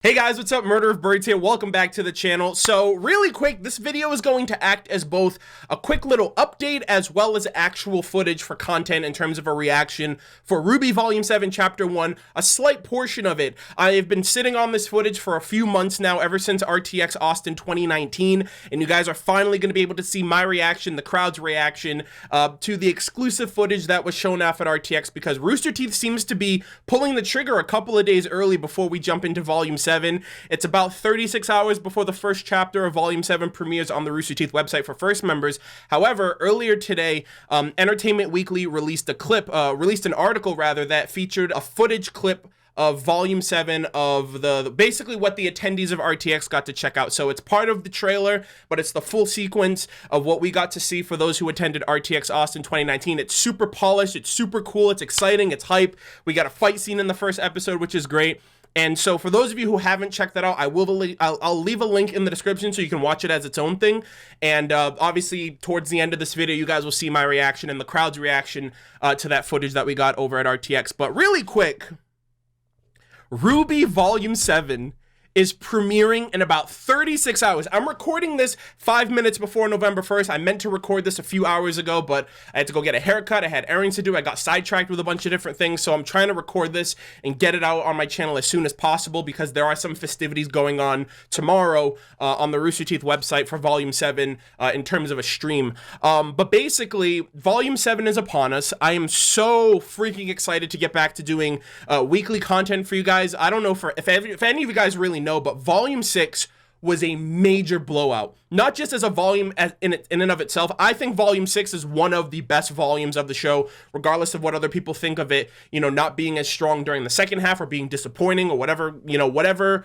Hey guys, what's up? MurderofBirds here. Welcome back to the channel. So really quick, this video is going to act as both a quick little update as well as actual footage for content in terms of a reaction for RWBY Volume 7 Chapter 1, a slight portion of it. I have been sitting on this footage for a few months now, ever since RTX Austin 2019, and you guys are finally going to be able to see my reaction, the crowd's reaction, to the exclusive footage that was shown off at RTX, because Rooster Teeth seems to be pulling the trigger a couple of days early before we jump into Volume 7. It's about 36 hours before the first chapter of Volume 7 premieres on the Rooster Teeth website for first members. However, earlier today, Entertainment Weekly released an article that featured a footage clip of Volume 7 of basically what the attendees of RTX got to check out. So it's part of the trailer, but it's the full sequence of what we got to see for those who attended RTX Austin 2019. It's super polished, it's super cool, it's exciting, it's hype. We got a fight scene in the first episode, which is great. And so for those of you who haven't checked that out, I'll leave a link in the description so you can watch it as its own thing. And obviously, towards the end of this video, you guys will see my reaction and the crowd's reaction to that footage that we got over at RTX. But really quick, RWBY Volume 7 is premiering in about 36 hours. I'm recording this 5 minutes before November 1st. I meant to record this a few hours ago, but I had to go get a haircut. I had errands to do. I got sidetracked with a bunch of different things, so I'm trying to record this and get it out on my channel as soon as possible, because there are some festivities going on tomorrow on the Rooster Teeth website for Volume 7 in terms of a stream. But basically, Volume 7 is upon us. I am so freaking excited to get back to doing weekly content for you guys. I don't know if any of you guys really know, but Volume 6 was a major blowout. Not just as a volume in and of itself. I think Volume 6 is one of the best volumes of the show, regardless of what other people think of it, not being as strong during the second half or being disappointing or whatever,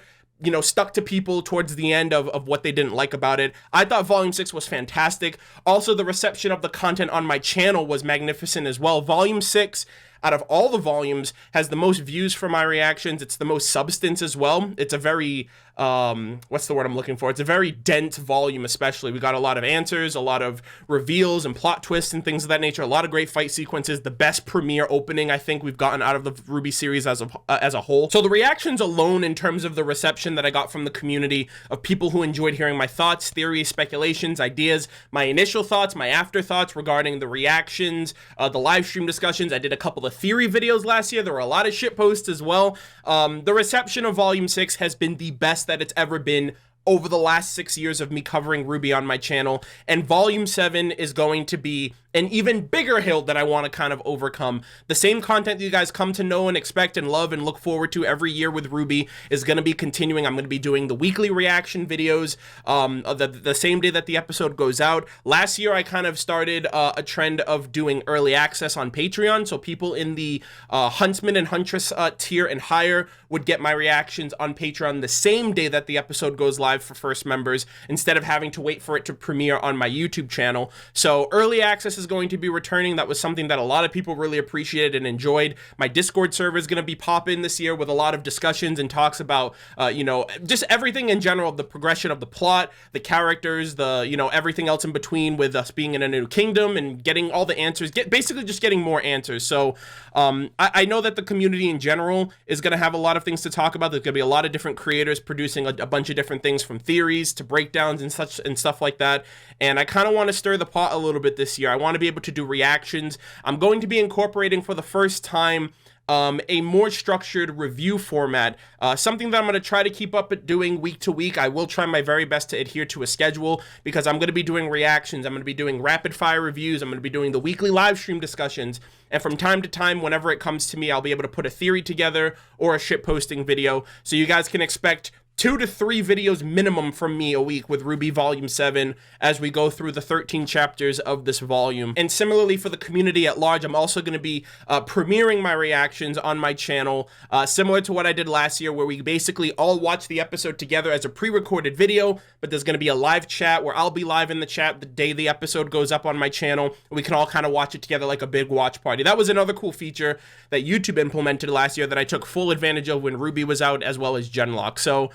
stuck to people towards the end of what they didn't like about it. I thought Volume 6 was fantastic. Also, the reception of the content on my channel was magnificent as well. Volume 6, out of all the volumes, has the most views for my reactions. It's the most substance as well. It's a very, what's the word I'm looking for? It's a very dense volume, especially. We got a lot of answers, a lot of reveals and plot twists and things of that nature, a lot of great fight sequences, the best premiere opening I think we've gotten out of the RWBY series as a whole. So the reactions alone, in terms of the reception that I got from the community of people who enjoyed hearing my thoughts, theories, speculations, ideas, my initial thoughts, my afterthoughts regarding the reactions, the live stream discussions. I did a couple of theory videos last year. There were a lot of shit posts as well. The reception of Volume 6 has been the best that it's ever been over the last 6 years of me covering RWBY on my channel, and Volume 7 is going to be an even bigger hill that I want to kind of overcome. The same content that you guys come to know and expect and love and look forward to every year with RWBY is going to be continuing. I'm going to be doing the weekly reaction videos the same day that the episode goes out. Last year, I kind of started a trend of doing early access on Patreon, so people in the Huntsman and Huntress tier and higher would get my reactions on Patreon the same day that the episode goes live for first members, instead of having to wait for it to premiere on my YouTube channel. So early access is going to be returning. That was something that a lot of people really appreciated and enjoyed. My Discord server is going to be popping this year with a lot of discussions and talks about, just everything in general, the progression of the plot, the characters, everything else in between, with us being in a new kingdom and getting all the answers, basically just getting more answers. So I know that the community in general is going to have a lot of things to talk about. There's going to be a lot of different creators producing a bunch of different things, from theories to breakdowns and stuff like that. And I kind of want to stir the pot a little bit this year. I want to be able to do reactions. I'm going to be incorporating for the first time a more structured review format, something that I'm going to try to keep up at doing week to week. I will try my very best to adhere to a schedule, because I'm going to be doing reactions, I'm going to be doing rapid fire reviews, I'm going to be doing the weekly live stream discussions, and from time to time, whenever it comes to me, I'll be able to put a theory together or a shit posting video, so you guys can expect 2 to 3 videos minimum from me a week with RWBY Volume 7 as we go through the 13 chapters of this volume. And similarly for the community at large, I'm also going to be premiering my reactions on my channel, similar to what I did last year, where we basically all watch the episode together as a pre-recorded video, but there's going to be a live chat where I'll be live in the chat the day the episode goes up on my channel. We can all kind of watch it together like a big watch party. That was another cool feature that YouTube implemented last year that I took full advantage of when RWBY was out, as well as Genlock. So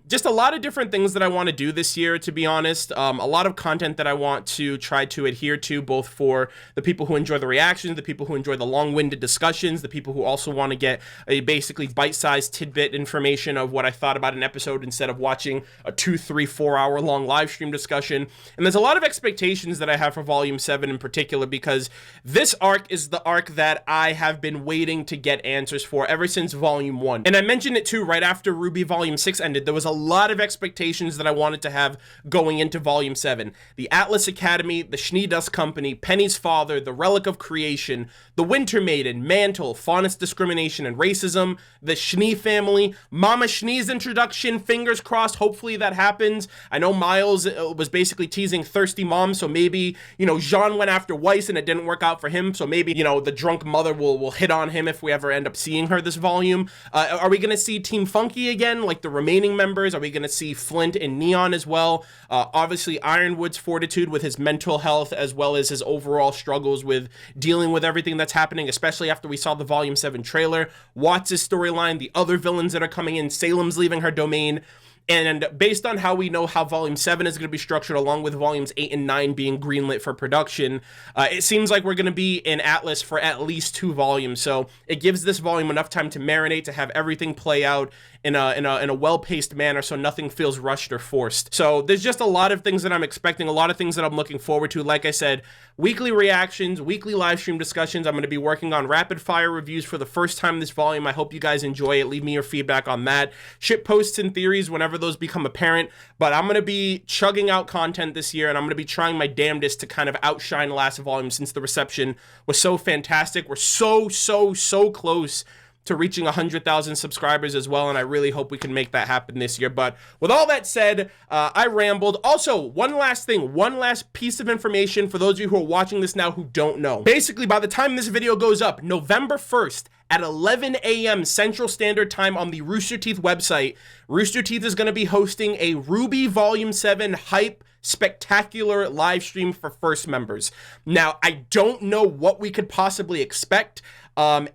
Just a lot of different things that I want to do this year, to be honest. A lot of content that I want to try to adhere to, both for the people who enjoy the reactions, the people who enjoy the long-winded discussions, the people who also want to get a basically bite-sized tidbit information of what I thought about an episode instead of watching a 2, 3, 4 hour long live stream discussion. And there's a lot of expectations that I have for Volume 7 in particular, because this arc is the arc that I have been waiting to get answers for ever since Volume 1. And I mentioned it too right after RWBY Volume 6 ended. There was a lot of expectations that I wanted to have going into Volume 7. The Atlas Academy, the Schnee Dust Company, Penny's father, the Relic of Creation, the Winter Maiden, Mantle, Faunus Discrimination and Racism, the Schnee family, Mama Schnee's introduction, fingers crossed, hopefully that happens. I know Miles was basically teasing Thirsty Mom, so maybe, you know, Jean went after Weiss and it didn't work out for him, so maybe, you know, the drunk mother will hit on him if we ever end up seeing her this volume. Are we going to see Team Funky again, like the remaining members? Are we going to see Flint and Neon as well? Obviously Ironwood's fortitude with his mental health, as well as his overall struggles with dealing with everything that's happening, especially after we saw the Volume 7 trailer. Watts' storyline, the other villains that are coming in, Salem's leaving her domain. And based on how we know how Volume 7 is going to be structured, along with Volumes 8 and 9 being greenlit for production, it seems like we're going to be in Atlas for at least 2 volumes. So it gives this volume enough time to marinate, to have everything play out in a well-paced manner, so nothing feels rushed or forced. So there's just a lot of things that I'm expecting, a lot of things that I'm looking forward to. Like I said, weekly reactions, weekly live stream discussions. I'm going to be working on rapid fire reviews for the first time this volume. I hope you guys enjoy it. Leave me your feedback on that. Ship posts and theories whenever those become apparent. But I'm going to be chugging out content this year, and I'm going to be trying my damnedest to kind of outshine last volume, since the reception was so fantastic. We're so close to reaching 100,000 subscribers as well, and I really hope we can make that happen this year. But with all that said, I rambled. Also, one last thing, one last piece of information for those of you who are watching this now who don't know. Basically, by the time this video goes up, November 1st, at 11 a.m. Central Standard Time on the Rooster Teeth website, Rooster Teeth is going to be hosting a RWBY Volume 7 hype spectacular live stream for first members. Now, I don't know what we could possibly expect.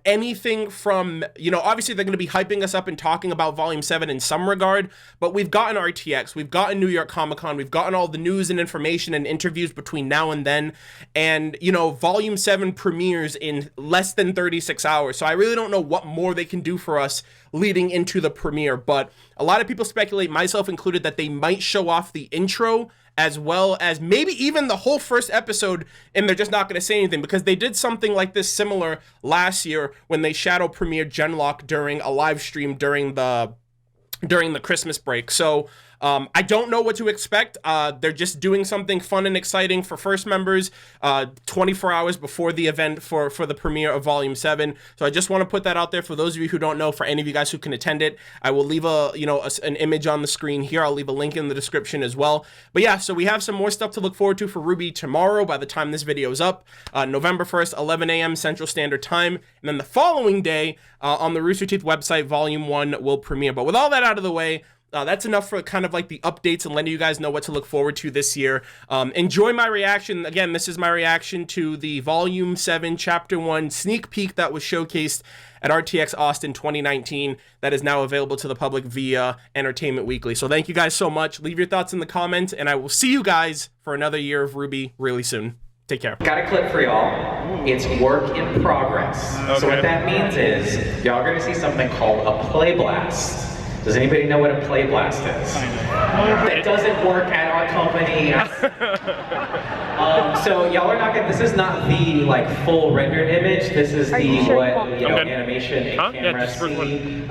Anything from, you know, obviously they're going to be hyping us up and talking about Volume 7 in some regard, but we've gotten RTX, we've gotten New York Comic Con, we've gotten all the news and information and interviews between now and then, and, you know, Volume 7 premieres in less than 36 hours, so I really don't know what more they can do for us leading into the premiere. But a lot of people speculate, myself included, that they might show off the intro as well as maybe even the whole first episode, and they're just not going to say anything, because they did something like this similar last year when they shadow premiered Genlock during a live stream during the Christmas break. So I don't know what to expect. They're just doing something fun and exciting for first members 24 hours before the event for the premiere of Volume 7. So I just want to put that out there for those of you who don't know. For any of you guys who can attend it, I will leave an image on the screen here. I'll leave a link in the description as well. But yeah, so we have some more stuff to look forward to for RWBY tomorrow by the time this video is up. November 1st, 11 a.m. Central Standard Time. And then the following day on the Rooster Teeth website, Volume 1 will premiere. But with all that out of the way, that's enough for kind of like the updates and letting you guys know what to look forward to this year. Enjoy my reaction. Again, this is my reaction to the Volume 7 Chapter 1 sneak peek that was showcased at RTX Austin 2019 that is now available to the public via Entertainment Weekly. So thank you guys so much. Leave your thoughts in the comments, and I will see you guys for another year of RWBY really soon. Take care. Got a clip for y'all. It's work in progress. Okay. So what that means is y'all are going to see something called a play blast. Does anybody know what a play blast is? It doesn't work at our company. So y'all are not gonna, this is not the like full rendered image. This is animation and camera see.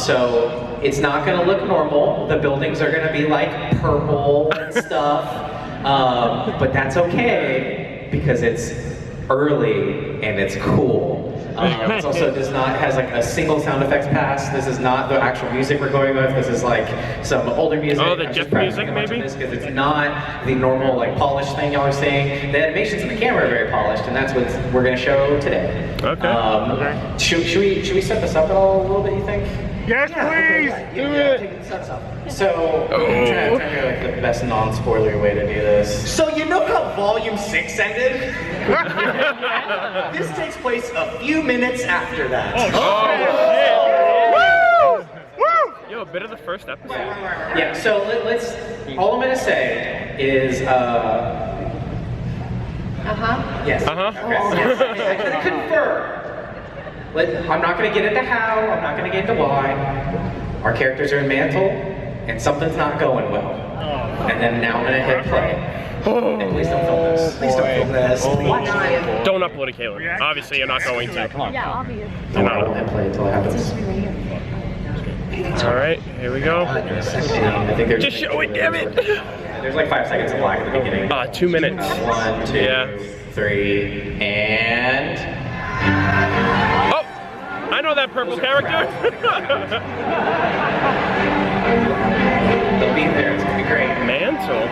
So it's not gonna look normal. The buildings are gonna be like purple and stuff. But that's okay because it's early and it's cool. It also has like a single sound effects pass. This is not the actual music we're going with. This is like some older music. Oh, the GIF music maybe? Because it's not the normal like polished thing y'all are seeing. The animations in the camera are very polished, and that's what we're going to show today. Okay. Should we set this up at all a little bit, you think? Yes, please! Do it! So, I'm trying to figure like the best non-spoiler way to do this. So you know how Volume 6 ended? This takes place a few minutes after that. Oh, shit! Woo! Woo! Yo, a bit of the first episode? Yeah, so let's, all I'm gonna say is, yes. Okay. Yes. I'm gonna confirm. I'm not gonna get into how, I'm not gonna get into why. Our characters are in Mantle, and something's not going well. And then now I'm gonna hit play. And please don't film this. Please don't film this. Don't upload it, Caleb. Obviously, you're not going to. Come on. Yeah, obvious. I won't hit play until it happens. All right, here we go. I think there's Just show it, damn it. There's like 5 seconds of lag at the beginning. 2 minutes. 1, 2, Yeah. 3, and... Oh, I know that purple character. They'll be there, it's gonna be great. Mantle.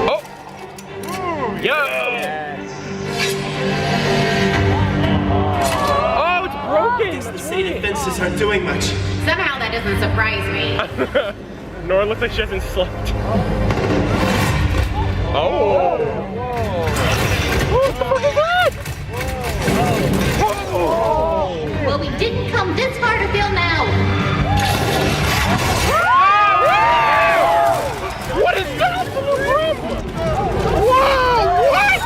Oh. Yeah. Oh, it's broken. The sated fences aren't doing much. Somehow that doesn't surprise me. Nora looks like she hasn't slept. Oh. What the fuck is that? Well, we didn't come this far to film now. What is that in the room? Whoa! What?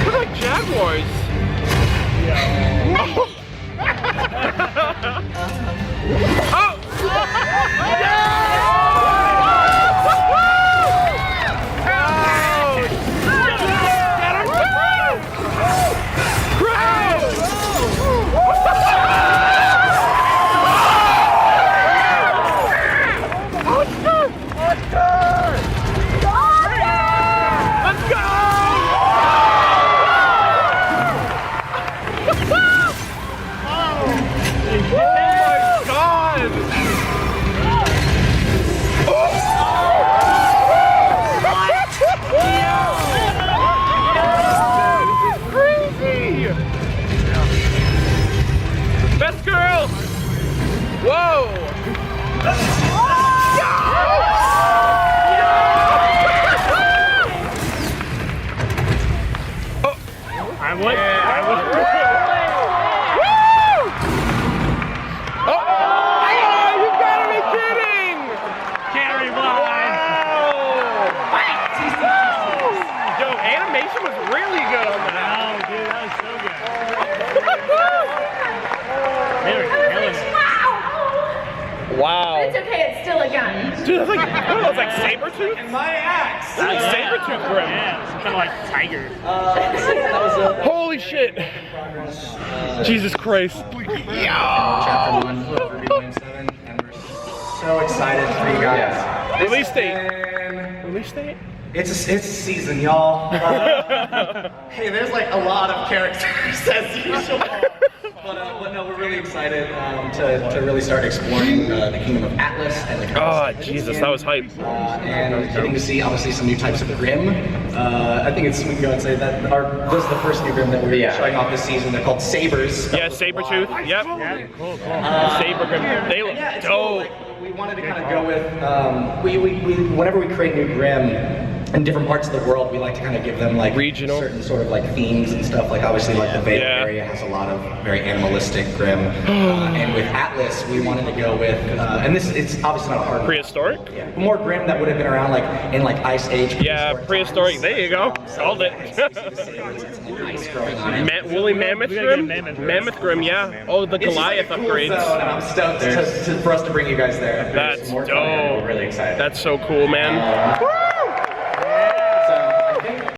They're like jaguars. Oh! Wow. It's okay, it's still a gun. Dude, that's like, that's like Sabretooth? And my axe! That's like Sabretooth Grim. Yeah, it's kind of like Tiger. Holy shit. Jesus Christ. Chapter 1, RWBY 7, and we're so excited for you guys. Release date. Release date? It's a season, y'all. Hey, there's like a lot of characters as usual. But no, we're really excited to really start exploring the kingdom of Atlas and the Oh, Jesus, that was hype. and getting to see obviously some new types of Grim. I think we can go and say that this is the first new Grim that we're showing off this season. They're called Sabers. Yeah, Sabretooth. Yep. Yeah, cool. Saber Grim. They look It's dope. cool. Like, we wanted to kind of go with whenever we create new Grim in different parts of the world, we like to kind of give them like regional certain sort of like themes and stuff. Like obviously like the Vale area has a lot of very animalistic Grim, and with Atlas we wanted to go with and it's obviously not a hard prehistoric. Yeah, more Grim that would have been around like in like Ice Age. Yeah, prehistoric. There you go. Called it. Woolly Mammoth Grim. Mammoth Grim. Yeah. Oh, the Goliath upgrades. And I'm stoked for us to bring you guys there. That's dope. We're really excited. That's so cool, man.